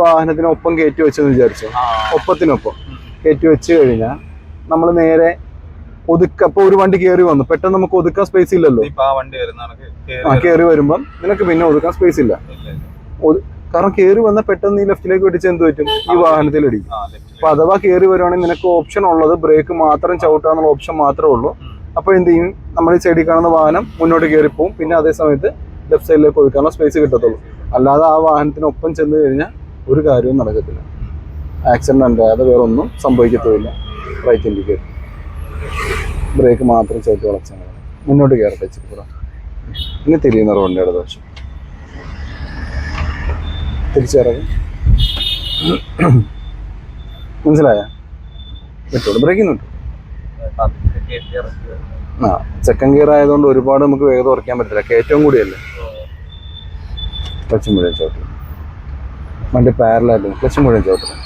വാഹനത്തിനൊപ്പം കയറ്റി വെച്ചെന്ന് വിചാരിച്ചു. ഒപ്പത്തിനൊപ്പം കയറ്റി വെച്ച് കഴിഞ്ഞാൽ നമ്മൾ നേരെ ഇപ്പൊ ഒരു വണ്ടി കയറി വന്നു, പെട്ടെന്ന് നമുക്ക് ഒതുക്കാൻ സ്പേസ് ഇല്ലല്ലോ. കയറി വരുമ്പം നിനക്ക് പിന്നെ ഒതുക്കാൻ സ്പേസ് ഇല്ല. കാരണം കയറി വന്നാൽ പെട്ടെന്ന് ഈ ലെഫ്റ്റിലേക്ക് വെടിച്ച് എന്ത് പറ്റും, ഈ വാഹനത്തിൽ ഇടിക്കും. അപ്പൊ അഥവാ കയറി വരുവാണെങ്കിൽ നിനക്ക് ഓപ്ഷൻ ഉള്ളത് ബ്രേക്ക് മാത്രം ചവിട്ടാന്നുള്ള ഓപ്ഷൻ മാത്രമേ ഉള്ളൂ. അപ്പൊ എന്ത് ചെയ്യും, നമ്മൾ ഈ സൈഡിൽ കാണുന്ന വാഹനം മുന്നോട്ട് കയറി പോകും. പിന്നെ അതേ സമയത്ത് ലെഫ്റ്റ് സൈഡിലേക്ക് ഒതുക്കാനുള്ള സ്പേസ് കിട്ടത്തുള്ളൂ. അല്ലാതെ ആ വാഹനത്തിനൊപ്പം ചെന്ന് കഴിഞ്ഞാൽ ഒരു കാര്യവും നടക്കത്തില്ല. ആക്സിഡന്റ് ഉണ്ടാകാതെ വേറെ ഒന്നും സംഭവിക്കത്തുമില്ല. റൈറ്റ് ഇൻഡിക്കേറ്റർ, ബ്രേക്ക് മാത്രം ചവിട്ടി വളച്ചാൽ മതി. മുന്നോട്ട് കയറട്ടെ ഇച്ചിരി. ഇനി തിരിയുന്ന റോഡിൻ്റെ ഇടതുവശം തിരിച്ചിറങ്ങി. മനസ്സിലായ? വിട്ടോളൂ, ബ്രേക്കിന് വിട്ടു. സെക്കൻഡ് ഗിയർ ആയതുകൊണ്ട് ഒരുപാട് നമുക്ക് വേഗം ഉറക്കാൻ പറ്റില്ല, കയറ്റവും കൂടിയല്ലേ. ക്ലച്ച് മുഴുവൻ ചവിട്ടും, വണ്ടി പാരലായിട്ട് ക്ലച്ച് മുഴുവൻ ചവിട്ടും.